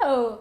Hello.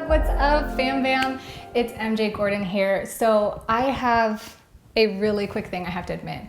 What's up, fam bam? It's MJ Gordon here. So I have a really quick thing I have to admit.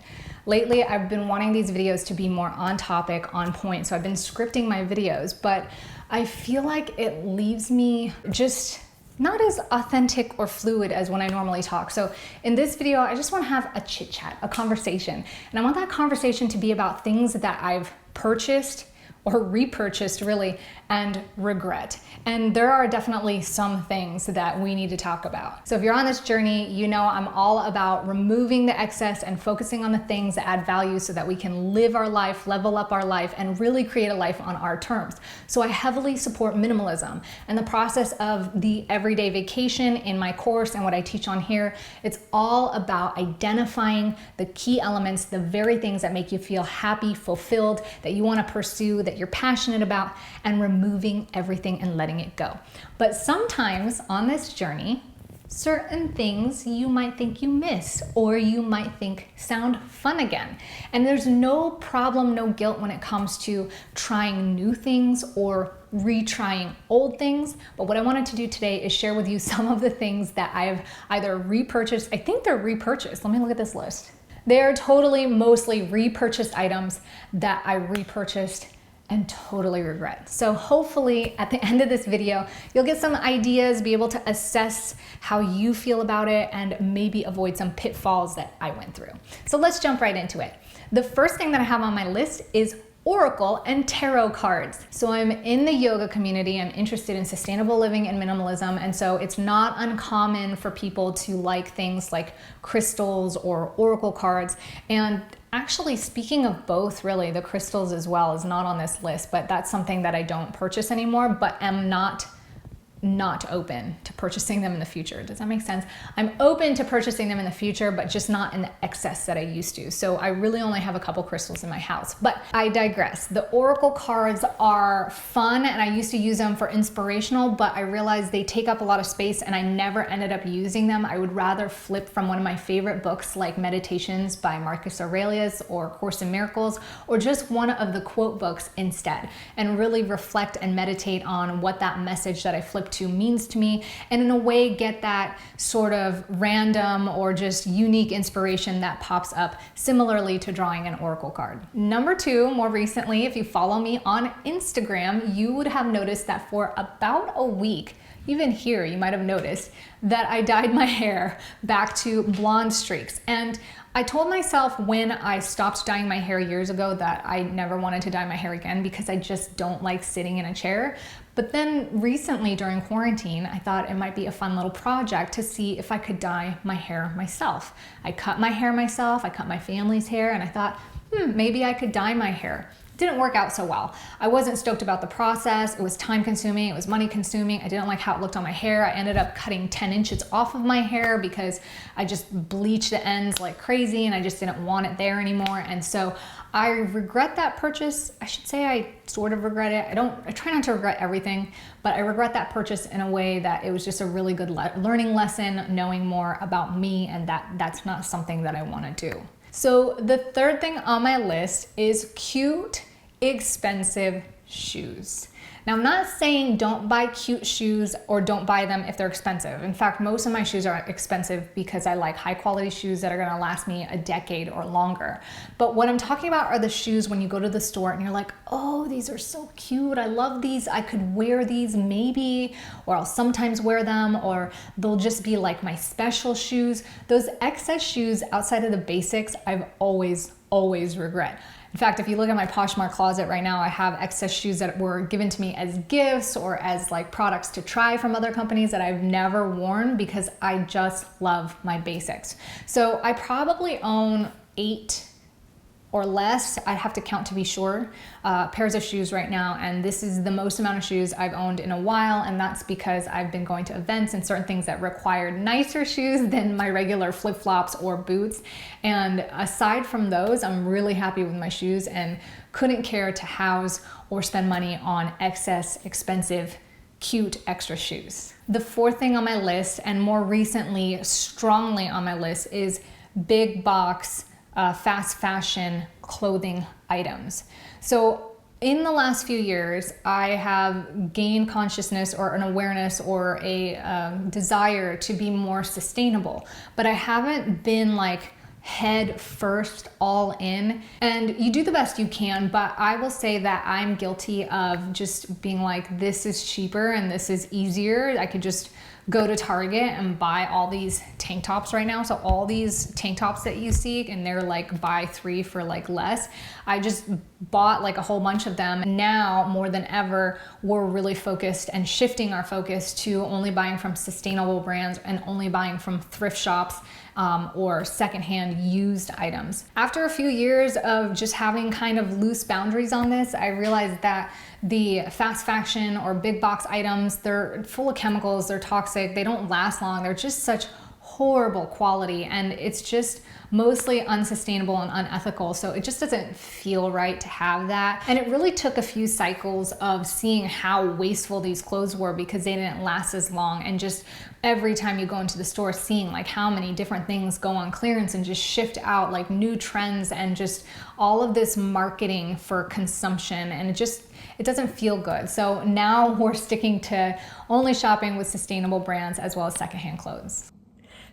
Lately, I've been wanting these videos to be more on topic, on point. So I've been scripting my videos, but I feel like it leaves me just not as authentic or fluid as when I normally talk. So in this video, I just want to have a chit chat, a conversation. And I want that conversation to be about things that I've purchased or repurchased really and regret. And there are definitely some things that we need to talk about. So if you're on this journey, you know I'm all about removing the excess and focusing on the things that add value so that we can live our life, level up our life, and really create a life on our terms. So I heavily support minimalism and the process of the everyday vacation in my course and what I teach on here. It's all about identifying the key elements, the very things that make you feel happy, fulfilled, that you want to pursue, that you're passionate about, and removing everything and letting it go. But sometimes on this journey, certain things you might think you miss or you might think sound fun again. And there's no problem, no guilt when it comes to trying new things or retrying old things. But what I wanted to do today is share with you some of the things that I've either repurchased. I think they're repurchased. Let me look at this list. They are totally mostly repurchased items that I repurchased and totally regret. So hopefully at the end of this video, you'll get some ideas, be able to assess how you feel about it, and maybe avoid some pitfalls that I went through. So let's jump right into it. The first thing that I have on my list is Oracle and tarot cards. So I'm in the yoga community. I'm interested in sustainable living and minimalism. And so it's not uncommon for people to like things like crystals or Oracle cards. And actually, speaking of both, really, the crystals as well is not on this list, but that's something that I don't purchase anymore, but am not open to purchasing them in the future. Does that make sense? I'm open to purchasing them in the future, but just not in the excess that I used to. So I really only have a couple crystals in my house, but I digress. The Oracle cards are fun and I used to use them for inspirational, but I realized they take up a lot of space and I never ended up using them. I would rather flip from one of my favorite books like Meditations by Marcus Aurelius or Course in Miracles, or just one of the quote books instead, and really reflect and meditate on what that message that I flipped to means to me, and in a way get that sort of random or just unique inspiration that pops up similarly to drawing an Oracle card. Number two, more recently, if you follow me on Instagram, you would have noticed that for about a week, even here, you might have noticed that I dyed my hair back to blonde streaks. And I told myself when I stopped dyeing my hair years ago that I never wanted to dye my hair again because I just don't like sitting in a chair. But then recently during quarantine, I thought it might be a fun little project to see if I could dye my hair myself. I cut my hair myself, I cut my family's hair, and I thought, maybe I could dye my hair. Didn't work out so well. I wasn't stoked about the process. It was time consuming, it was money consuming. I didn't like how it looked on my hair. I ended up cutting 10 inches off of my hair because I just bleached the ends like crazy and I just didn't want it there anymore. And so I regret that purchase. I should say I sort of regret it. I try not to regret everything, but I regret that purchase in a way that it was just a really good learning lesson, knowing more about me, and that's not something that I want to do. So the third thing on my list is cute, expensive shoes. Now, I'm not saying don't buy cute shoes or don't buy them if they're expensive. In fact, most of my shoes are expensive because I like high quality shoes that are gonna last me a decade or longer. But what I'm talking about are the shoes when you go to the store and you're like, oh, these are so cute. I love these. I could wear these maybe, or I'll sometimes wear them, or they'll just be like my special shoes. Those excess shoes outside of the basics, I've always regret. In fact, if you look at my Poshmark closet right now, I have excess shoes that were given to me as gifts or as like products to try from other companies that I've never worn because I just love my basics. So I probably own 8 or less, I'd have to count to be sure, pairs of shoes right now. And this is the most amount of shoes I've owned in a while. And that's because I've been going to events and certain things that required nicer shoes than my regular flip-flops or boots. And aside from those, I'm really happy with my shoes and couldn't care to house or spend money on excess, expensive, cute extra shoes. The fourth thing on my list, and more recently, strongly on my list, is big box fast fashion clothing items. So in the last few years, I have gained consciousness or an awareness or a desire to be more sustainable, but I haven't been like head first all in. And you do the best you can, but I will say that I'm guilty of just being like, this is cheaper and this is easier. I could just go to Target and buy all these tank tops right now. So all these tank tops that you see, and they're like buy 3 for like less. I just bought like a whole bunch of them. Now more than ever, we're really focused and shifting our focus to only buying from sustainable brands and only buying from thrift shops or secondhand used items. After a few years of just having kind of loose boundaries on this, I realized that the fast fashion or big box items, they're full of chemicals, they're toxic, they don't last long, they're just such horrible quality, and it's just mostly unsustainable and unethical. So it just doesn't feel right to have that. And it really took a few cycles of seeing how wasteful these clothes were because they didn't last as long, and just every time you go into the store seeing like how many different things go on clearance and just shift out like new trends and just all of this marketing for consumption, and it doesn't feel good. So now we're sticking to only shopping with sustainable brands as well as secondhand clothes.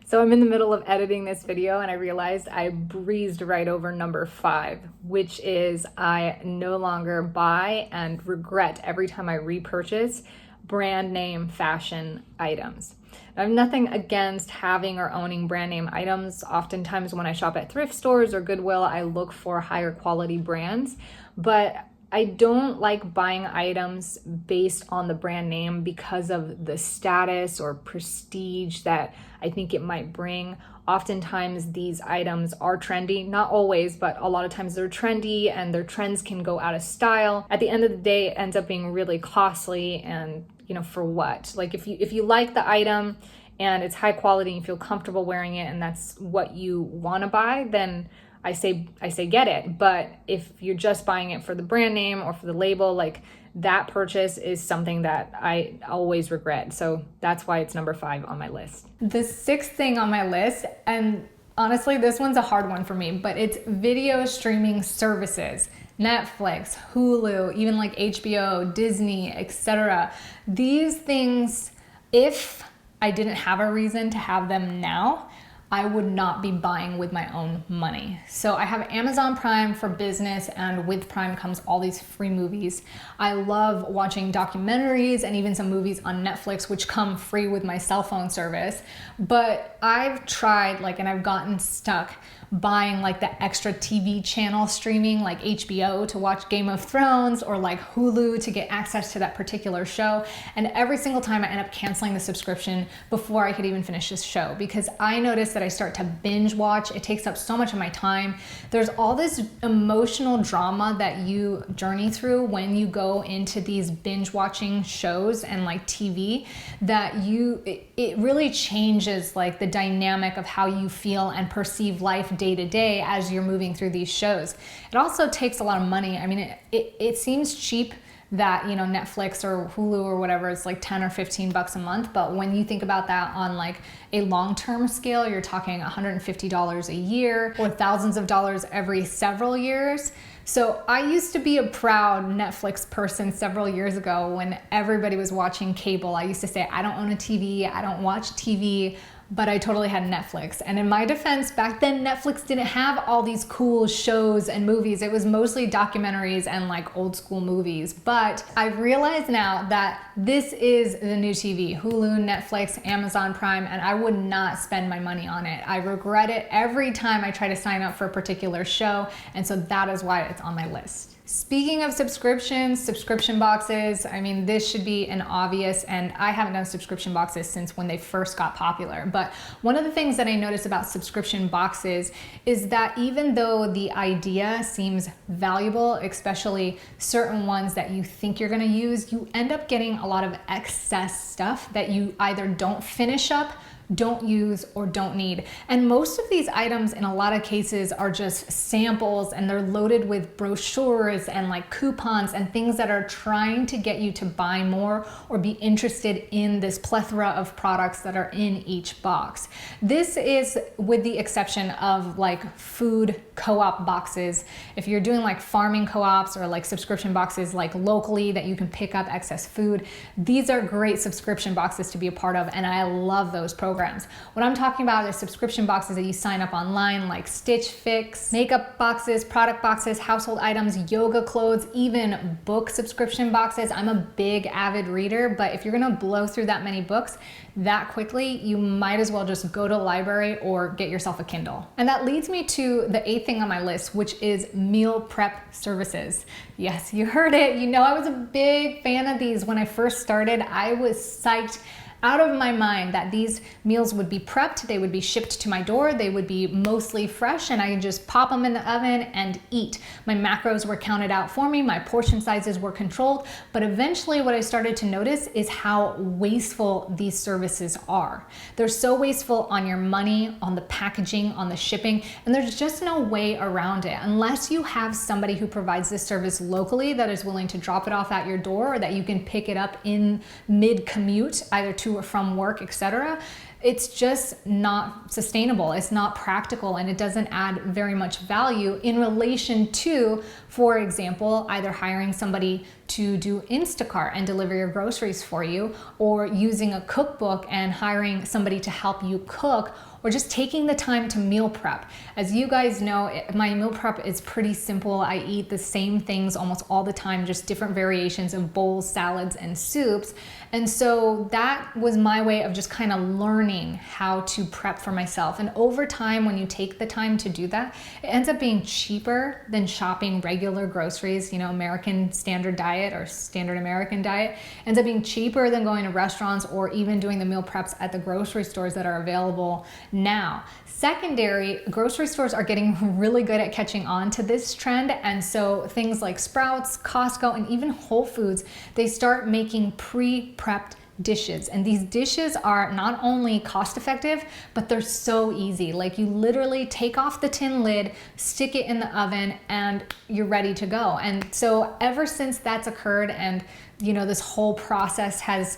So I'm in the middle of editing this video and I realized I breezed right over number 5, which is I no longer buy and regret every time I repurchase brand name fashion items. I have nothing against having or owning brand name items. Oftentimes when I shop at thrift stores or Goodwill, I look for higher quality brands, but I don't like buying items based on the brand name because of the status or prestige that I think it might bring. Oftentimes these items are trendy, not always, but a lot of times they're trendy and their trends can go out of style. At the end of the day, it ends up being really costly, and for what? Like if you like the item and it's high quality and you feel comfortable wearing it and that's what you want to buy, then I say get it. But if you're just buying it for the brand name or for the label, like that purchase is something that I always regret. So that's why it's number 5 on my list. The 6th thing on my list, and honestly, this one's a hard one for me, but it's video streaming services. Netflix, Hulu, even like HBO, Disney, etc. These things, if I didn't have a reason to have them now, I would not be buying with my own money. So I have Amazon Prime for business, and with Prime comes all these free movies. I love watching documentaries and even some movies on Netflix, which come free with my cell phone service. But I've tried and I've gotten stuck buying like the extra TV channel streaming like HBO to watch Game of Thrones or like Hulu to get access to that particular show. And every single time I end up canceling the subscription before I could even finish this show, because I notice that I start to binge watch. It takes up so much of my time. There's all this emotional drama that you journey through when you go into these binge watching shows and like TV that it really changes like the dynamic of how you feel and perceive life day to day as you're moving through these shows. It also takes a lot of money. I mean, it seems cheap that, Netflix or Hulu or whatever, it's like 10 or 15 bucks a month. But when you think about that on like a long-term scale, you're talking $150 a year or thousands of dollars every several years. So I used to be a proud Netflix person several years ago when everybody was watching cable. I used to say, I don't own a TV, I don't watch TV, but I totally had Netflix. And in my defense, back then Netflix didn't have all these cool shows and movies. It was mostly documentaries and like old school movies. But I realize now that this is the new TV, Hulu, Netflix, Amazon Prime, and I would not spend my money on it. I regret it every time I try to sign up for a particular show. And so that is why it's on my list. Speaking of subscriptions, subscription boxes, I mean, this should be an obvious, and I haven't done subscription boxes since when they first got popular. But one of the things that I notice about subscription boxes is that even though the idea seems valuable, especially certain ones that you think you're gonna use, you end up getting a lot of excess stuff that you either don't finish up, don't use or don't need. And most of these items in a lot of cases are just samples, and they're loaded with brochures and like coupons and things that are trying to get you to buy more or be interested in this plethora of products that are in each box. This is with the exception of like food co-op boxes. If you're doing like farming co-ops or like subscription boxes like locally that you can pick up excess food, these are great subscription boxes to be a part of, and I love those programs. What I'm talking about is subscription boxes that you sign up online, like Stitch Fix, makeup boxes, product boxes, household items, yoga clothes, even book subscription boxes. I'm a big avid reader, but if you're gonna blow through that many books that quickly, you might as well just go to a library or get yourself a Kindle. And that leads me to the 8th thing on my list, which is meal prep services. Yes, you heard it. You know, I was a big fan of these when I first started. I was psyched out of my mind that these meals would be prepped, they would be shipped to my door, they would be mostly fresh, and I could just pop them in the oven and eat. My macros were counted out for me, my portion sizes were controlled, but eventually what I started to notice is how wasteful these services are. They're so wasteful on your money, on the packaging, on the shipping, and there's just no way around it unless you have somebody who provides this service locally that is willing to drop it off at your door, or that you can pick it up in mid-commute, either to or from work, etc. It's just not sustainable. It's not practical, and it doesn't add very much value in relation to, for example, either hiring somebody to do Instacart and deliver your groceries for you, or using a cookbook and hiring somebody to help you cook, or just taking the time to meal prep. As you guys know, my meal prep is pretty simple. I eat the same things almost all the time, just different variations of bowls, salads, and soups. And so that was my way of just kind of learning how to prep for myself. And over time, when you take the time to do that, it ends up being cheaper than shopping regular groceries, you know, American standard diet or standard American diet, ends up being cheaper than going to restaurants or even doing the meal preps at the grocery stores that are available now. Secondary, grocery stores are getting really good at catching on to this trend, and so things like Sprouts, Costco, and even Whole Foods, they start making pre-prepped dishes. And these dishes are not only cost effective, but they're so easy. Like, you literally take off the tin lid, stick it in the oven, and you're ready to go. And so ever since that's occurred, and you know, this whole process has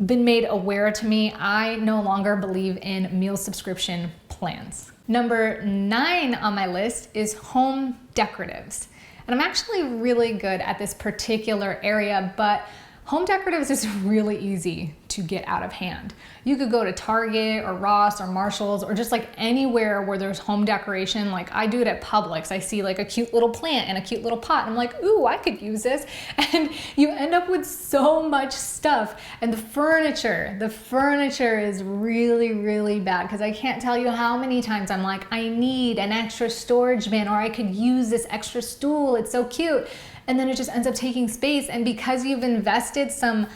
been made aware to me, I no longer believe in meal subscription plans. Number 9 on my list is home decoratives. And I'm actually really good at this particular area, but home decoratives is really easy to get out of hand. You could go to Target or Ross or Marshall's or just like anywhere where there's home decoration. Like, I do it at Publix. I see like a cute little plant and a cute little pot, and I'm like, ooh, I could use this. And you end up with so much stuff. And the furniture is really, really bad, because I can't tell you how many times I'm like, I need an extra storage bin, or I could use this extra stool, it's so cute. And then it just ends up taking space. And because you've invested some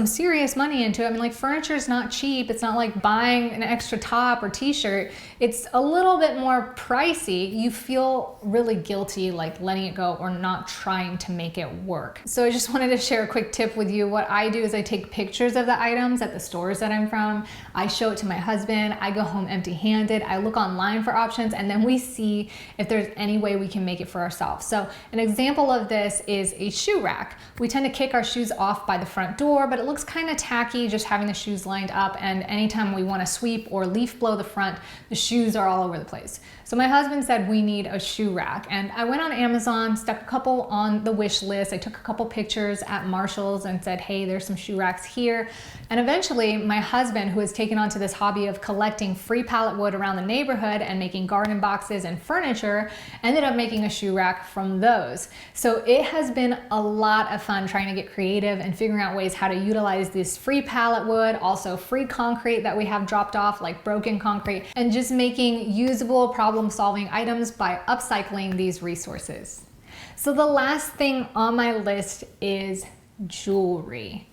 serious money into it, I mean, like, furniture is not cheap. It's not like buying an extra top or t-shirt. It's a little bit more pricey. You feel really guilty like letting it go or not trying to make it work. So I just wanted to share a quick tip with you. What I do is I take pictures of the items at the stores that I'm from. I show it to my husband. I go home empty-handed. I look online for options, and then we see if there's any way we can make it for ourselves. So an example of this is a shoe rack. We tend to kick our shoes off by the front door, but it looks kind of tacky just having the shoes lined up, and anytime we want to sweep or leaf blow the front, the shoes are all over the place. So my husband said we need a shoe rack, and I went on Amazon, stuck a couple on the wish list. I took a couple pictures at Marshall's and said, hey, there's some shoe racks here. And eventually my husband, who has taken on to this hobby of collecting free pallet wood around the neighborhood and making garden boxes and furniture, ended up making a shoe rack from those. So it has been a lot of fun trying to get creative and figuring out ways how to utilize this free pallet wood, also free concrete that we have dropped off, like broken concrete, and just making usable problem-solving items by upcycling these resources. So the last thing on my list is jewelry.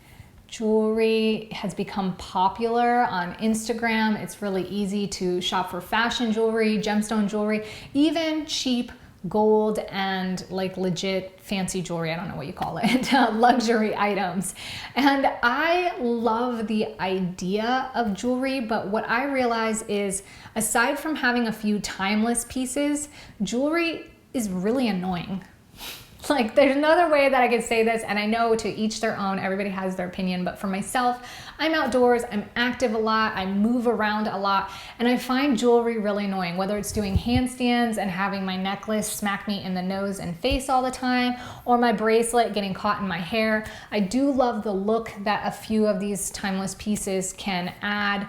Jewelry has become popular on Instagram. It's really easy to shop for fashion jewelry, gemstone jewelry, even cheap gold and like legit fancy jewelry, I don't know what you call it, luxury items. And I love the idea of jewelry, but what I realize is aside from having a few timeless pieces, jewelry is really annoying. Like there's another way that I could say this, and I know to each their own, everybody has their opinion, but for myself, I'm outdoors, I'm active a lot, I move around a lot, and I find jewelry really annoying, whether it's doing handstands and having my necklace smack me in the nose and face all the time, or my bracelet getting caught in my hair. I do love the look that a few of these timeless pieces can add,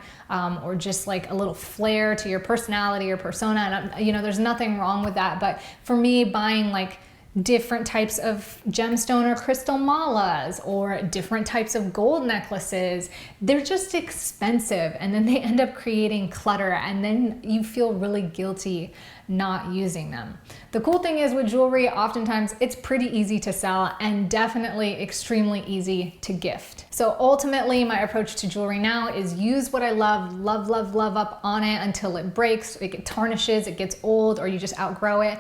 or just like a little flair to your personality or persona, and you know, there's nothing wrong with that, but for me, buying like different types of gemstone or crystal malas or different types of gold necklaces, they're just expensive, and then they end up creating clutter, and then you feel really guilty not using them. The cool thing is with jewelry, oftentimes it's pretty easy to sell and definitely extremely easy to gift. So ultimately my approach to jewelry now is use what I love up on it until it breaks, it tarnishes, it gets old, or you just outgrow it.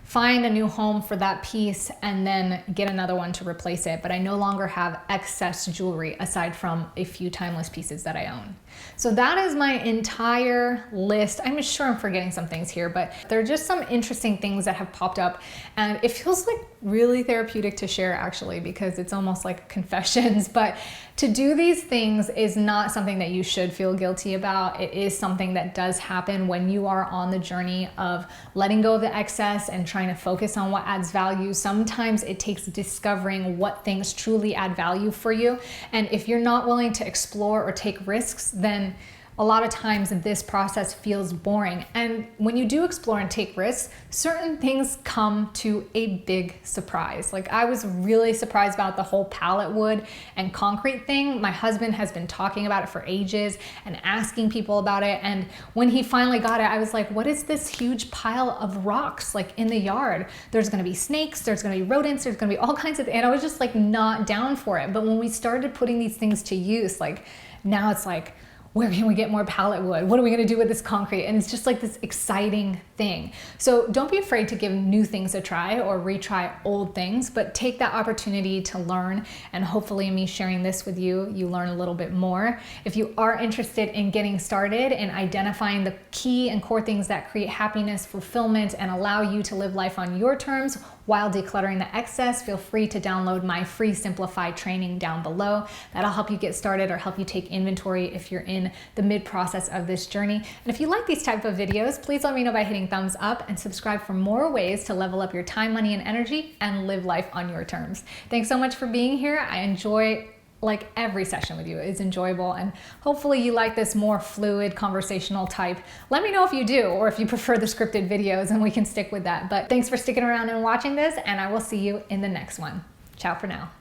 Find a new home for that piece and then get another one to replace it. But I no longer have excess jewelry aside from a few timeless pieces that I own. So that is my entire list. I'm sure I'm forgetting some things here, but there are just some interesting things that have popped up, and it feels like really therapeutic to share actually, because it's almost like confessions. But to do these things is not something that you should feel guilty about. It is something that does happen when you are on the journey of letting go of the excess and trying to focus on what adds value. Sometimes it takes discovering what things truly add value for you. And if you're not willing to explore or take risks, then a lot of times this process feels boring. And when you do explore and take risks, certain things come to a big surprise. Like I was really surprised about the whole pallet wood and concrete thing. My husband has been talking about it for ages and asking people about it. And when he finally got it, I was like, what is this huge pile of rocks like in the yard? There's gonna be snakes, there's gonna be rodents, there's gonna be all kinds of, and I was just like not down for it. But when we started putting these things to use, like now it's like, where can we get more pallet wood? What are we gonna do with this concrete? And it's just like this exciting thing. So don't be afraid to give new things a try or retry old things, but take that opportunity to learn. And hopefully me sharing this with you, you learn a little bit more. If you are interested in getting started and identifying the key and core things that create happiness, fulfillment, and allow you to live life on your terms while decluttering the excess, feel free to download my free Simplify training down below. That'll help you get started or help you take inventory if you're in the mid-process of this journey. And if you like these type of videos, please let me know by hitting thumbs up and subscribe for more ways to level up your time, money, and energy and live life on your terms. Thanks so much for being here. I enjoy like every session with you is enjoyable, and hopefully you like this more fluid conversational type. Let me know if you do, or if you prefer the scripted videos, and we can stick with that. But thanks for sticking around and watching this, and I will see you in the next one. Ciao for now.